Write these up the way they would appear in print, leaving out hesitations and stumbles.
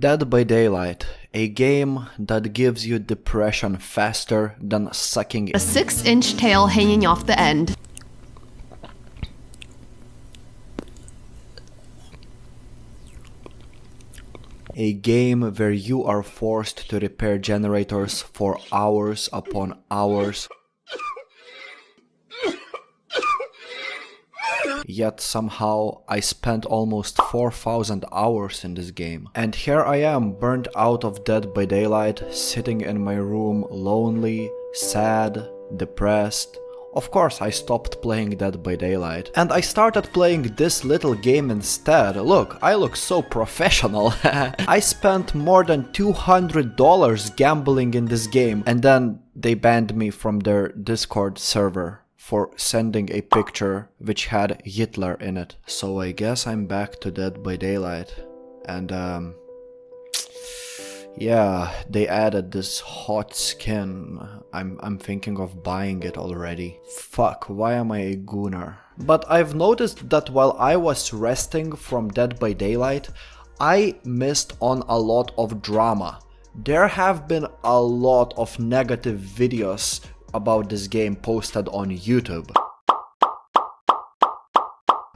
Dead by Daylight, a game that gives you depression faster than sucking a 6-inch tail hanging off the end. A game where you are forced to repair generators for hours upon hours. Yet somehow I spent almost 4,000 hours in this game. And here I am, burnt out of Dead by Daylight, sitting in my room, lonely, sad, depressed. Of course, I stopped playing Dead by Daylight. And I started playing this little game instead. Look, I look so professional. I spent more than $200 gambling in this game, and then they banned me from their Discord server for sending a picture which had Hitler in it. So I guess I'm back to Dead by Daylight. And yeah, they added this hot skin. I'm thinking of buying it already. Fuck, why am I a gooner? But I've noticed that while I was resting from Dead by Daylight, I missed on a lot of drama. There have been a lot of negative videos about this game posted on YouTube.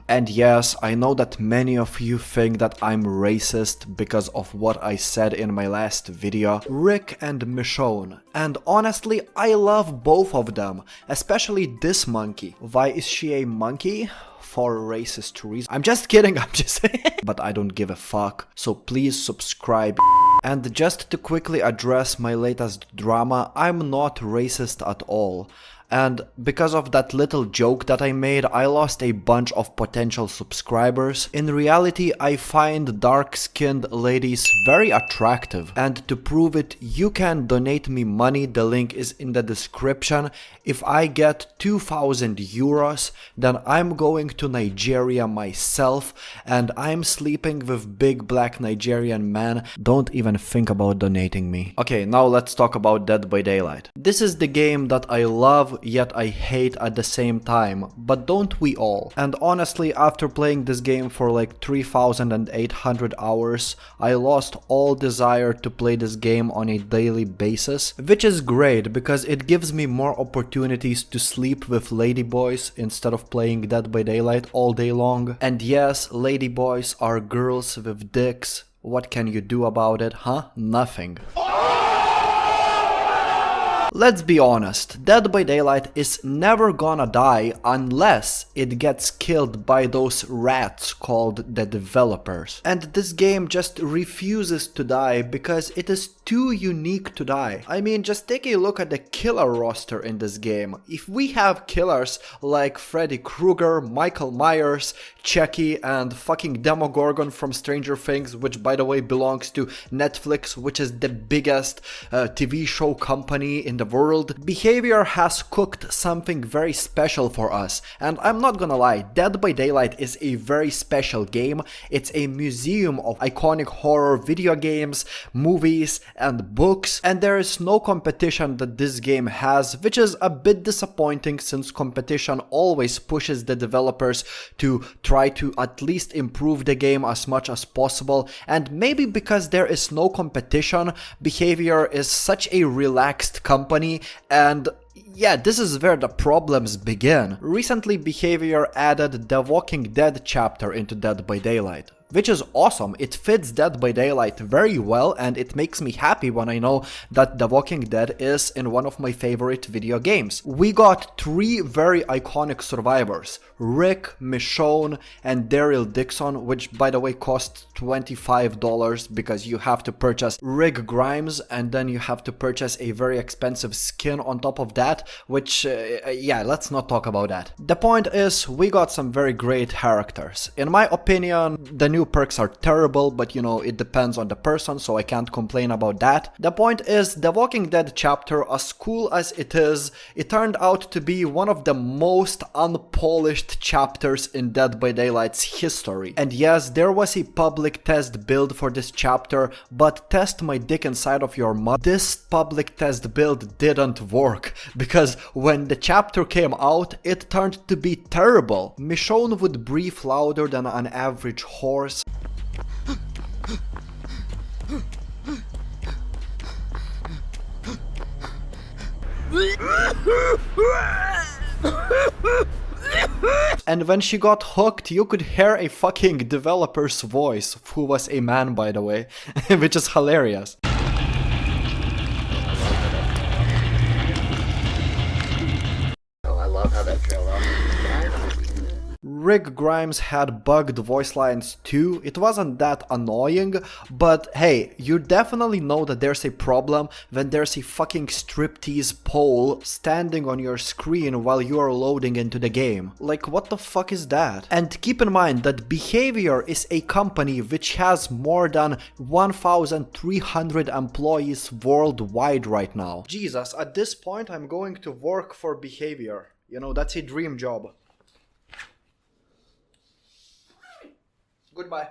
And yes, I know that many of you think that I'm racist because of what I said in my last video, Rick and Michonne. And honestly, I love both of them, especially this monkey. Why is she a monkey? For racist reasons. I'm just kidding, I'm just but I don't give a fuck, so please subscribe. And just to quickly address my latest drama, I'm not racist at all. And because of that little joke that I made, I lost a bunch of potential subscribers. In reality, I find dark-skinned ladies very attractive. And to prove it, you can donate me money, the link is in the description. If I get 2,000 euros, then I'm going to Nigeria myself and I'm sleeping with big black Nigerian men. Don't even think about donating me. Okay, now let's talk about Dead by Daylight. This is the game that I love, yet I hate at the same time, but don't we all? And honestly, after playing this game for like 3,800 hours, I lost all desire to play this game on a daily basis, which is great because it gives me more opportunities to sleep with ladyboys instead of playing Dead by Daylight all day long. And yes, ladyboys are girls with dicks. What can you do about it, huh? Nothing. Let's be honest, Dead by Daylight is never gonna die unless it gets killed by those rats called the developers. And this game just refuses to die because it is too unique to die. I mean, just take a look at the killer roster in this game. If we have killers like Freddy Krueger, Michael Myers, Chucky, and fucking Demogorgon from Stranger Things, which by the way belongs to Netflix, which is the biggest TV show company in the world, Behaviour has cooked something very special for us. And I'm not gonna lie, Dead by Daylight is a very special game. It's a museum of iconic horror video games, movies, and books, and there is no competition that this game has, which is a bit disappointing since competition always pushes the developers to try to at least improve the game as much as possible. And maybe because there is no competition, Behaviour is such a relaxed company, and yeah, this is where the problems begin. Recently, Behaviour added the Walking Dead chapter into Dead by Daylight, which is awesome. It fits Dead by Daylight very well, and it makes me happy when I know that The Walking Dead is in one of my favorite video games. We got 3 very iconic survivors, Rick, Michonne, and Daryl Dixon, which by the way cost $25 because you have to purchase Rick Grimes and then you have to purchase a very expensive skin on top of that, which yeah, let's not talk about that. The point is, we got some very great characters. In my opinion, the new perks are terrible, but you know, it depends on the person, so I can't complain about that. The point is, the Walking Dead chapter, as cool as it is, it turned out to be one of the most unpolished chapters in Dead by Daylight's history. And yes, there was a public test build for this chapter, but test my dick inside of your mouth, this public test build didn't work, because when the chapter came out, it turned to be terrible. Michonne would breathe louder than an average horse. And when she got hooked, you could hear a fucking developer's voice, who was a man, by the way, which is hilarious. Oh, I love how that trailed off. Rick Grimes had bugged voice lines too. It wasn't that annoying, but hey, you definitely know that there's a problem when there's a fucking striptease pole standing on your screen while you are loading into the game. Like, what the fuck is that? And keep in mind that Behaviour is a company which has more than 1,300 employees worldwide right now. Jesus, at this point I'm going to work for Behaviour. You know, that's a dream job. Goodbye.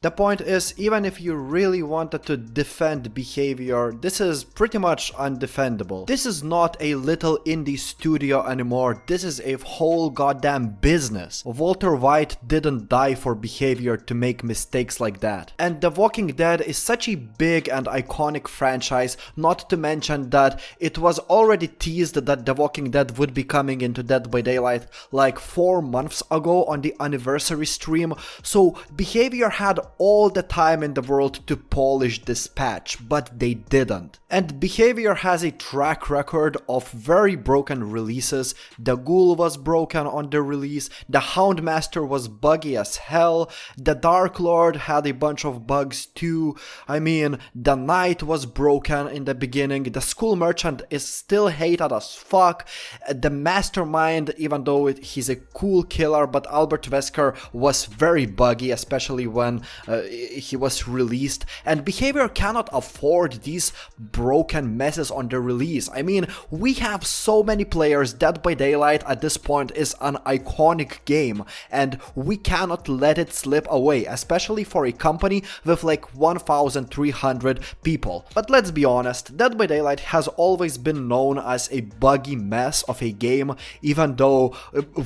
The point is, even if you really wanted to defend Behaviour, this is pretty much undefendable. This is not a little indie studio anymore, this is a whole goddamn business. Walter White didn't die for Behaviour to make mistakes like that. And The Walking Dead is such a big and iconic franchise, not to mention that it was already teased that The Walking Dead would be coming into Dead by Daylight like 4 months ago on the anniversary stream, so Behaviour had all the time in the world to polish this patch, but they didn't. And Behaviour has a track record of very broken releases. The Ghoul was broken on the release, the Houndmaster was buggy as hell, the Dark Lord had a bunch of bugs too. I mean, the Knight was broken in the beginning, the School Merchant is still hated as fuck, the Mastermind, even though he's a cool killer, but Albert Wesker was very buggy, especially when he was released, and Behaviour cannot afford these broken messes on the release. I mean, we have so many players. Dead by Daylight at this point is an iconic game, and we cannot let it slip away, especially for a company with like 1,300 people. But let's be honest, Dead by Daylight has always been known as a buggy mess of a game, even though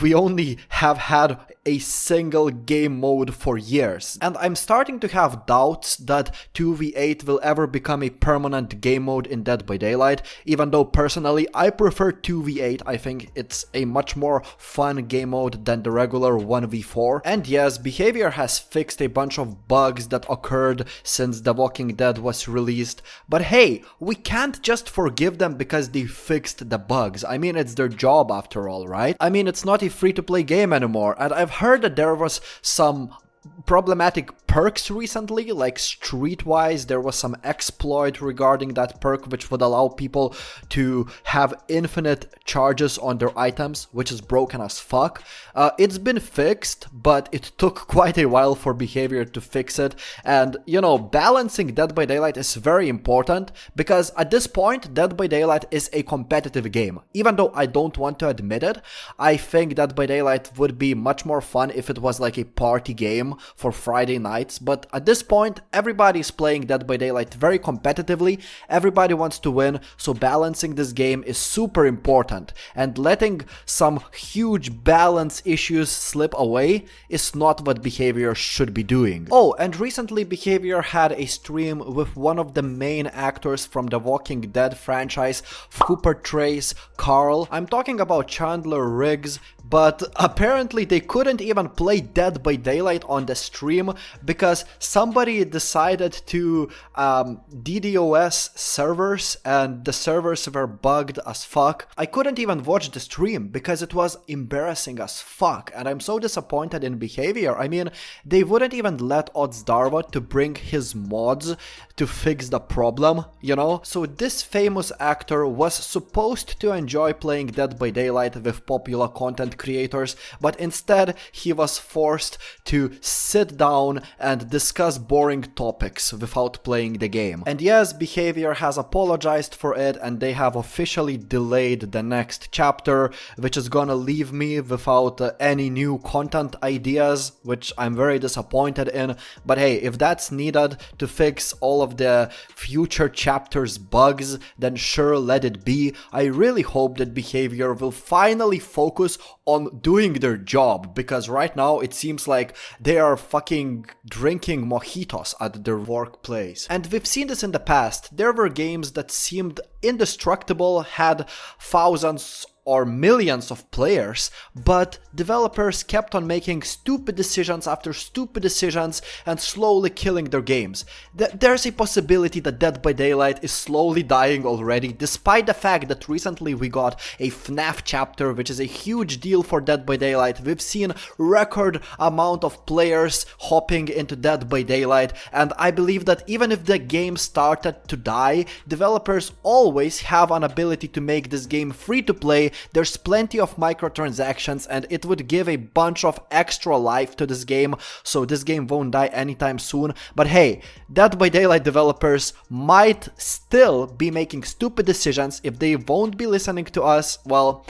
we only have had a single game mode for years. And I'm starting to have doubts that 2v8 will ever become a permanent game mode in Dead by Daylight, even though personally I prefer 2v8. I think it's a much more fun game mode than the regular 1v4. And yes, Behaviour has fixed a bunch of bugs that occurred since The Walking Dead was released, but hey, we can't just forgive them because they fixed the bugs. I mean, it's their job after all, right? I mean, it's not a free-to-play game anymore, and I've heard that there was some problematic perks recently, like Streetwise, there was some exploit regarding that perk which would allow people to have infinite charges on their items, which is broken as fuck. It's been fixed, but it took quite a while for Behaviour to fix it, and you know, balancing Dead by Daylight is very important, because at this point Dead by Daylight is a competitive game. Even though I don't want to admit it, I think Dead by Daylight would be much more fun if it was like a party game for Friday nights, but at this point everybody is playing Dead by Daylight very competitively, everybody wants to win, so balancing this game is super important, and letting some huge balance issues slip away is not what Behaviour should be doing. Oh, and recently Behaviour had a stream with one of the main actors from the Walking Dead franchise who portrays Carl. I'm talking about Chandler Riggs, but apparently they couldn't even play Dead by Daylight on the stream because somebody decided to DDoS servers, and the servers were bugged as fuck. I couldn't even watch the stream because it was embarrassing as fuck, and I'm so disappointed in Behaviour. I mean, they wouldn't even let Otzdarwa to bring his mods to fix the problem, you know? So this famous actor was supposed to enjoy playing Dead by Daylight with popular content creators, but instead he was forced to sit down and discuss boring topics without playing the game. And yes, Behaviour has apologized for it, and they have officially delayed the next chapter, which is gonna leave me without any new content ideas, which I'm very disappointed in. But hey, if that's needed to fix all of the future chapters bugs, then sure, let it be. I really hope that Behaviour will finally focus on doing their job, because right now it seems like they are fucking drinking mojitos at their workplace. And we've seen this in the past. There were games that seemed indestructible, had thousands or millions of players, but developers kept on making stupid decisions after stupid decisions and slowly killing their games. There's a possibility that Dead by Daylight is slowly dying already, despite the fact that recently we got a FNAF chapter, which is a huge deal for Dead by Daylight. We've seen record amount of players hopping into Dead by Daylight, and I believe that even if the game started to die, developers always have an ability to make this game free to play. There's plenty of microtransactions, and it would give a bunch of extra life to this game, so this game won't die anytime soon. But hey, Dead by Daylight developers might still be making stupid decisions. If they won't be listening to us, well,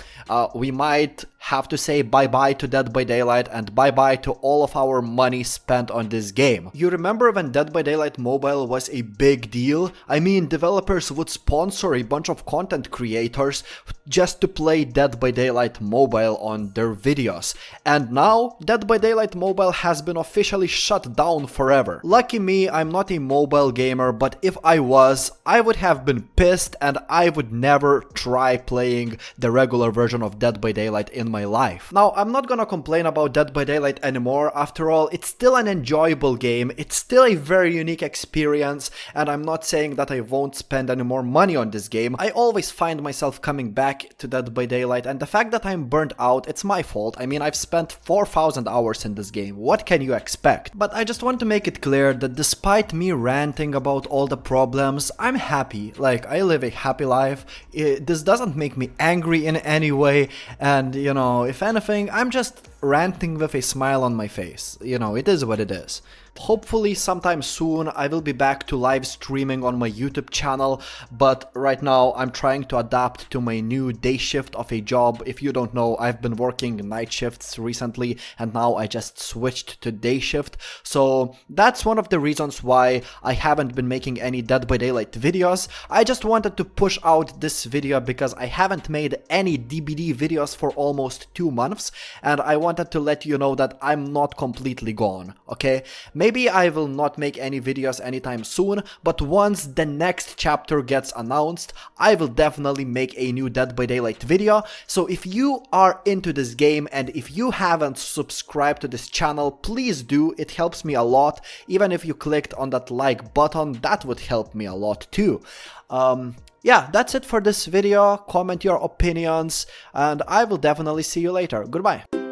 we might have to say bye-bye to Dead by Daylight and bye-bye to all of our money spent on this game. You remember when Dead by Daylight Mobile was a big deal? I mean, developers would sponsor a bunch of content creators just to play Dead by Daylight Mobile on their videos. And now, Dead by Daylight Mobile has been officially shut down forever. Lucky me, I'm not a mobile gamer, but if I was, I would have been pissed and I would never try playing the regular version of Dead by Daylight in my life. Now, I'm not gonna complain about Dead by Daylight anymore. After all, it's still an enjoyable game, it's still a very unique experience, and I'm not saying that I won't spend any more money on this game. I always find myself coming back to Dead by Daylight, and the fact that I'm burnt out, it's my fault. I mean, I've spent 4,000 hours in this game. What can you expect? But I just want to make it clear that despite me ranting about all the problems, I'm happy. Like, I live a happy life. This doesn't make me angry in any way, and you know, if anything, I'm just ranting with a smile on my face. You know, it is what it is. Hopefully sometime soon I will be back to live streaming on my YouTube channel, but right now I'm trying to adapt to my new day shift of a job. If you don't know, I've been working night shifts recently and now I just switched to day shift. So that's one of the reasons why I haven't been making any Dead by Daylight videos. I just wanted to push out this video because I haven't made any DBD videos for almost 2 months, and I wanted to let you know that I'm not completely gone, okay? Maybe I will not make any videos anytime soon, but once the next chapter gets announced, I will definitely make a new Dead by Daylight video. So if you are into this game and if you haven't subscribed to this channel, please do. It helps me a lot. Even if you clicked on that like button, that would help me a lot too. Yeah, that's it for this video. Comment your opinions and I will definitely see you later. Goodbye.